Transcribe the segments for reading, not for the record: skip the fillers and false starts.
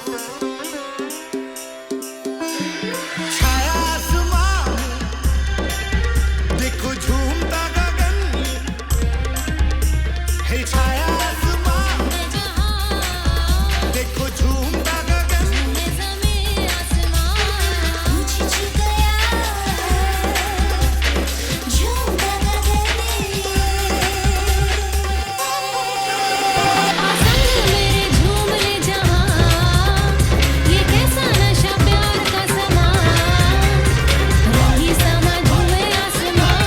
छाया आसमान, देखो झूमता गगन, है छाया आसमान, देखो झूमता गगन, ज़मीं आसमान पूछ गया झूमता गगन संग मेरे झूम ले जहां ये कैसा नशा प्यार का समान रंगी समा झूमे आसमान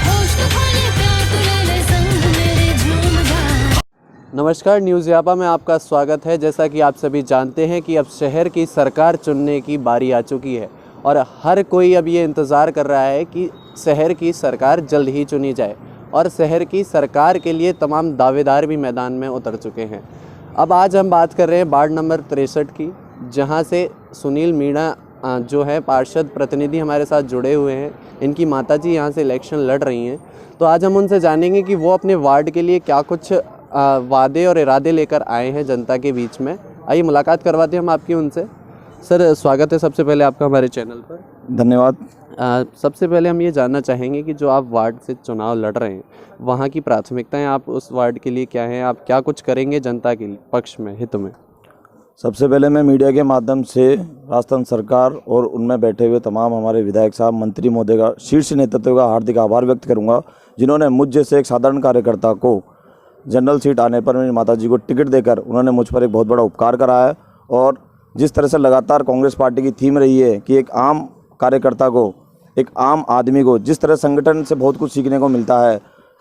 होश तो खोले प्यार तू ले संग मेरे झूम जा। नमस्कार, न्यूज़ यापा में आपका स्वागत है। जैसा कि आप सभी जानते हैं कि अब शहर की सरकार चुनने की बारी आ चुकी है और हर कोई अब ये इंतज़ार कर रहा है कि शहर की सरकार जल्द ही चुनी जाए और शहर की सरकार के लिए तमाम दावेदार भी मैदान में उतर चुके हैं। अब आज हम बात कर रहे हैं वार्ड नंबर 63 की, जहां से सुनील मीणा जो है पार्षद प्रतिनिधि हमारे साथ जुड़े हुए हैं। इनकी माताजी यहां से इलेक्शन लड़ रही हैं, तो आज हम उनसे जानेंगे कि वो अपने वार्ड के लिए क्या कुछ वादे और इरादे लेकर आए हैं जनता के बीच में। आइए मुलाकात करवाते हैं हम आपकी उनसे। सर, स्वागत है सबसे पहले आपका हमारे चैनल पर। धन्यवाद। सबसे पहले हम ये जानना चाहेंगे कि जो आप वार्ड से चुनाव लड़ रहे हैं, वहाँ की प्राथमिकताएं आप उस वार्ड के लिए क्या हैं? आप क्या कुछ करेंगे जनता के पक्ष में, हित में? सबसे पहले मैं मीडिया के माध्यम से राजस्थान सरकार और उनमें बैठे हुए तमाम हमारे विधायक साहब, मंत्री महोदय का, शीर्ष नेतृत्व का हार्दिक आभार व्यक्त करूंगा, जिन्होंने मुझ जैसे एक साधारण कार्यकर्ता को जनरल सीट आने पर मेरी माताजी को टिकट देकर उन्होंने मुझ पर एक बहुत बड़ा उपकार करा है। और जिस तरह से लगातार कांग्रेस पार्टी की थीम रही है कि एक आम कार्यकर्ता को, एक आम आदमी को जिस तरह संगठन से बहुत कुछ सीखने को मिलता है,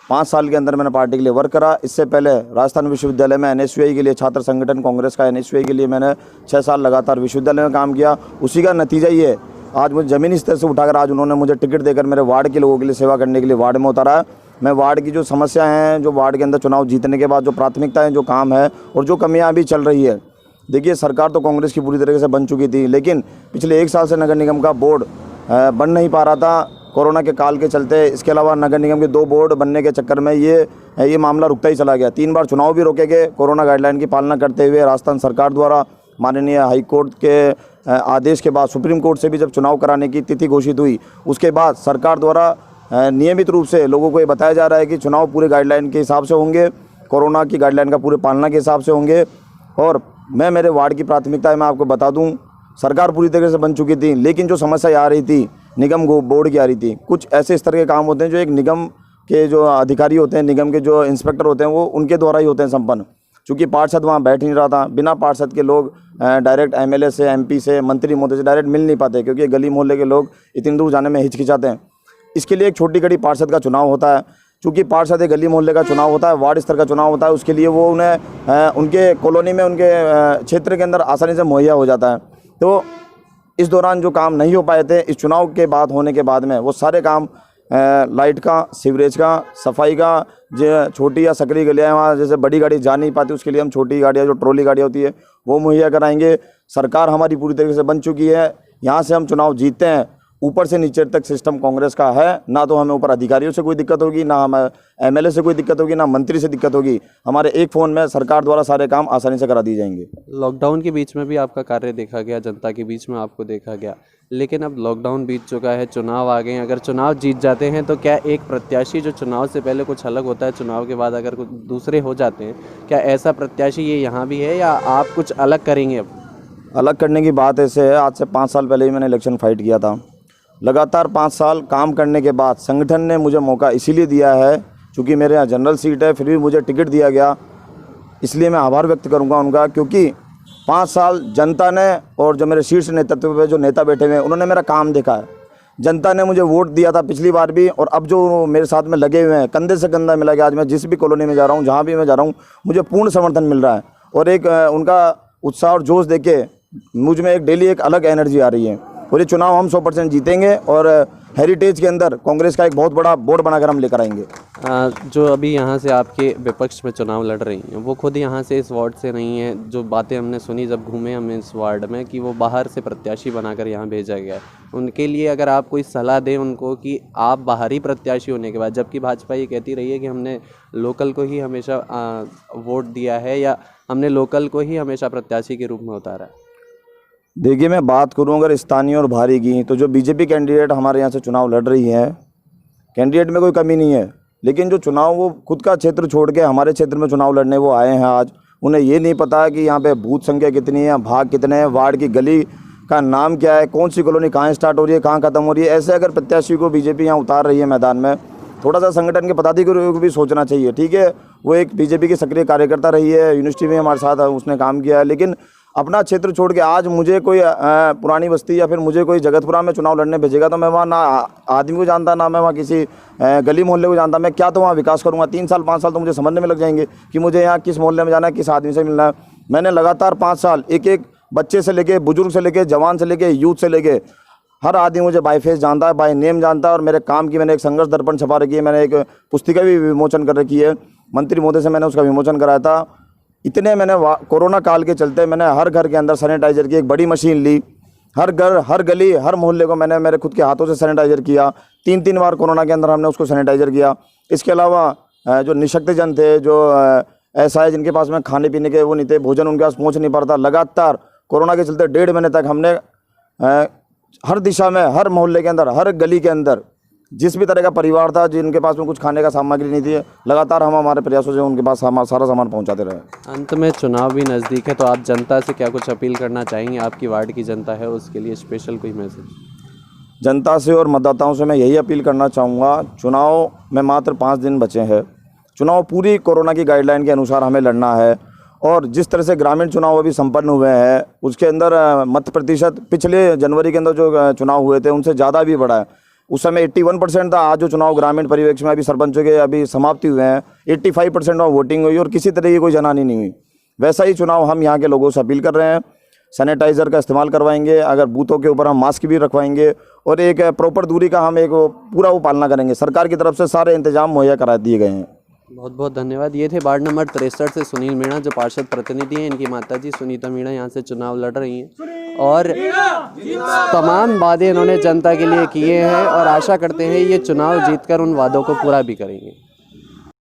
5 साल के अंदर मैंने पार्टी के लिए वर्क करा। इससे पहले राजस्थान विश्वविद्यालय में NSUI के लिए, छात्र संगठन कांग्रेस का NSUI के लिए मैंने 6 साल लगातार विश्वविद्यालय में काम किया। उसी का नतीजा ही है आज मुझे ज़मीनी स्तर से उठाकर आज उन्होंने मुझे टिकट देकर मेरे वार्ड के लोगों के लिए सेवा करने के लिए वार्ड में उतारा है। मैं वार्ड की जो समस्या हैं, जो वार्ड के अंदर चुनाव जीतने के बाद जो प्राथमिकताएं, जो काम है और जो कमियां अभी चल रही है, देखिए सरकार तो कांग्रेस की पूरी तरीके से बन चुकी थी, लेकिन पिछले 1 साल से नगर निगम का बोर्ड बन नहीं पा रहा था कोरोना के काल के चलते। इसके अलावा नगर निगम के 2 बोर्ड बनने के चक्कर में ये मामला रुकता ही चला गया। 3 बार चुनाव भी रोके गए कोरोना गाइडलाइन की पालना करते हुए। राजस्थान सरकार द्वारा माननीय हाई कोर्ट के आदेश के बाद सुप्रीम कोर्ट से भी जब चुनाव कराने की तिथि घोषित हुई, उसके बाद सरकार द्वारा नियमित रूप से लोगों को ये बताया जा रहा है कि चुनाव पूरे गाइडलाइन के हिसाब से होंगे, कोरोना की गाइडलाइन का पूरे पालना के हिसाब से होंगे। और मैं मेरे वार्ड की प्राथमिकताएं मैं आपको बता दूं, सरकार पूरी तरीके से बन चुकी थी, लेकिन जो समस्या आ रही थी निगम को बोर्ड की आ रही थी। कुछ ऐसे स्तर के काम होते हैं जो एक निगम के जो अधिकारी होते हैं, निगम के जो इंस्पेक्टर होते हैं, वो उनके द्वारा ही होते हैं संपन्न। चूँकि पार्षद वहाँ बैठ नहीं रहा था, बिना पार्षद के लोग डायरेक्ट MLA से, MP से, मंत्री महोदय से डायरेक्ट मिल नहीं पाते, क्योंकि गली मोहल्ले के लोग इतनी दूर जाने में हिचकिचाते हैं। इसके लिए एक छोटी कड़ी पार्षद का चुनाव होता है। चूँकि पार्षद एक गली मोहल्ले का चुनाव होता है, वार्ड स्तर का चुनाव होता है, उसके लिए वो उन्हें उनके कॉलोनी में, उनके क्षेत्र के अंदर आसानी से मुहैया हो जाता है। तो इस दौरान जो काम नहीं हो पाए थे, इस चुनाव के बाद होने के बाद में वो सारे काम लाइट का, सीवरेज का, सफाई का, जो छोटी या सकरी गलियाँ हैं वहाँ जैसे बड़ी गाड़ी जा नहीं पाती, उसके लिए हम छोटी गाड़ियाँ, जो ट्रॉली गाड़ियाँ होती है, वो मुहैया कराएंगे। सरकार हमारी पूरी तरीके से बन चुकी है, यहाँ से हम चुनाव जीतते हैं। ऊपर से नीचे तक सिस्टम कांग्रेस का है, ना तो हमें ऊपर अधिकारियों से कोई दिक्कत होगी, ना हमें MLA से कोई दिक्कत होगी, ना मंत्री से दिक्कत होगी। हमारे एक फ़ोन में सरकार द्वारा सारे काम आसानी से करा दिए जाएंगे। लॉकडाउन के बीच में भी आपका कार्य देखा गया, जनता के बीच में आपको देखा गया, लेकिन अब लॉकडाउन बीत चुका है, चुनाव आ गए हैं। अगर चुनाव जीत जाते हैं तो क्या एक प्रत्याशी जो चुनाव से पहले कुछ अलग होता है, चुनाव के बाद अगर कुछ दूसरे हो जाते हैं, क्या ऐसा प्रत्याशी ये यहाँ भी है या आप कुछ अलग करेंगे? अब अलग करने की बात ऐसे है, आज से 5 साल पहले ही मैंने इलेक्शन फाइट किया था। लगातार 5 साल काम करने के बाद संगठन ने मुझे मौका इसीलिए दिया है, चूँकि मेरे यहाँ जनरल सीट है, फिर भी मुझे टिकट दिया गया। इसलिए मैं आभार व्यक्त करूँगा उनका, क्योंकि 5 साल जनता ने और जो मेरे शीर्ष नेतृत्व पे जो नेता बैठे हुए हैं, उन्होंने मेरा काम देखा है। जनता ने मुझे वोट दिया था पिछली बार भी, और अब जो मेरे साथ में लगे हुए हैं, कंधे से कंधा मिला के आज मैं जिस भी कॉलोनी में जा रहा हूँ, जहाँ भी मैं जा रहा हूँ, मुझे पूर्ण समर्थन मिल रहा है। और एक उनका उत्साह और जोश देख के मुझ में एक डेली एक अलग एनर्जी आ रही है। और ये चुनाव हम 100% जीतेंगे और हेरिटेज के अंदर कांग्रेस का एक बहुत बड़ा बोर्ड बनाकर हम लेकर आएंगे। जो अभी यहाँ से आपके विपक्ष में चुनाव लड़ रही हैं वो खुद यहाँ से इस वार्ड से नहीं है। जो बातें हमने सुनी जब घूमे हम इस वार्ड में कि वो बाहर से प्रत्याशी बनाकर यहाँ भेजा गया है, उनके लिए अगर आप कोई सलाह दें उनको कि आप बाहरी प्रत्याशी होने के बाद, जबकि भाजपा ये कहती रही है कि हमने लोकल को ही हमेशा वोट दिया है या हमने लोकल को ही हमेशा प्रत्याशी के रूप में उतारा है। देखिए, मैं बात करूं अगर स्थानीय और बाहरी की, तो जो बीजेपी कैंडिडेट हमारे यहाँ से चुनाव लड़ रही है, कैंडिडेट में कोई कमी नहीं है, लेकिन जो चुनाव वो खुद का क्षेत्र छोड़ के हमारे क्षेत्र में चुनाव लड़ने वो आए हैं आज, उन्हें ये नहीं पता है कि यहाँ पे बूथ संख्या कितनी है, भाग कितने हैं, वार्ड की गली का नाम क्या है, कौन सी कॉलोनी कहाँ स्टार्ट हो रही है, कहाँ खत्म हो रही है। ऐसे अगर प्रत्याशी को बीजेपी यहाँ उतार रही है मैदान में, थोड़ा सा संगठन के पदाधिकारियों को भी सोचना चाहिए। ठीक है, वो एक बीजेपी की सक्रिय कार्यकर्ता रही है, यूनिवर्सिटी में हमारे साथ उसने काम किया है, लेकिन अपना क्षेत्र छोड़ के आज मुझे कोई पुरानी बस्ती या फिर मुझे कोई जगतपुरा में चुनाव लड़ने भेजेगा तो मैं वहाँ ना आदमी को जानता, ना मैं वहाँ किसी गली मोहल्ले को जानता, मैं क्या तो वहाँ विकास करूँगा। 3 साल 5 साल तो मुझे समझने में लग जाएंगे कि मुझे यहाँ किस मोहल्ले में जाना है, किस आदमी से मिलना है। मैंने लगातार 5 साल एक बच्चे से लेके, बुजुर्ग से लेके, जवान से लेके, यूथ से लेके हर आदमी मुझे बाय फेस जानता है, बाय नेम जानता है। और मेरे काम की मैंने एक संघर्ष दर्पण छपा रखी है, मैंने एक पुस्तिका भी विमोचन कर रखी है, मंत्री महोदय से मैंने उसका विमोचन कराया था। इतने मैंने कोरोना काल के चलते मैंने हर घर के अंदर सैनिटाइजर की एक बड़ी मशीन ली, हर घर, हर गली, हर मोहल्ले को मैंने मेरे खुद के हाथों से सैनिटाइजर किया। 3 बार कोरोना के अंदर हमने उसको सैनिटाइजर किया। इसके अलावा जो निःशक्तजन थे, जो ऐसा है जिनके पास में खाने पीने के वो नहीं थे, भोजन उनके पास पहुँच नहीं पाता, लगातार कोरोना के चलते 1.5 महीने तक हमने हर दिशा में, हर मोहल्ले के अंदर, हर गली के अंदर जिस भी तरह का परिवार था जिनके पास में कुछ खाने का सामग्री नहीं थी, लगातार हम हमारे प्रयासों से उनके पास सारा सामान पहुंचाते रहे। अंत में चुनाव भी नज़दीक है तो आप जनता से क्या कुछ अपील करना चाहेंगे? आपकी वार्ड की जनता है, उसके लिए स्पेशल कोई मैसेज? जनता से और मतदाताओं से मैं यही अपील करना चाहूँगा, चुनाव में मात्र 5 दिन बचे हैं। चुनाव पूरी कोरोना की गाइडलाइन के अनुसार हमें लड़ना है और जिस तरह से ग्रामीण चुनाव अभी संपन्न हुए हैं उसके अंदर मत प्रतिशत पिछले जनवरी के अंदर जो चुनाव हुए थे उनसे ज़्यादा भी बढ़ा है। उस समय 81% था, आज जो चुनाव ग्रामीण परिवेश में अभी सरपंचों के अभी समाप्ति हुए हैं, 85% में वोटिंग हुई और किसी तरह की कोई जनहानि नहीं हुई। वैसा ही चुनाव हम यहाँ के लोगों से अपील कर रहे हैं। सैनिटाइज़र का इस्तेमाल करवाएंगे, अगर बूथों के ऊपर हम मास्क भी रखवाएंगे और एक प्रॉपर दूरी का हम एक पूरा वो पालना करेंगे। सरकार की तरफ से सारे इंतजाम मुहैया करा दिए गए हैं। बहुत बहुत धन्यवाद। ये थे वार्ड नंबर 63 से सुनील मीणा, जो पार्षद प्रतिनिधि हैं। इनकी माताजी सुनीता मीणा यहाँ से चुनाव लड़ रही हैं और तमाम वादे इन्होंने जनता के लिए किए हैं और आशा करते हैं ये चुनाव जीतकर उन वादों को पूरा भी करेंगे।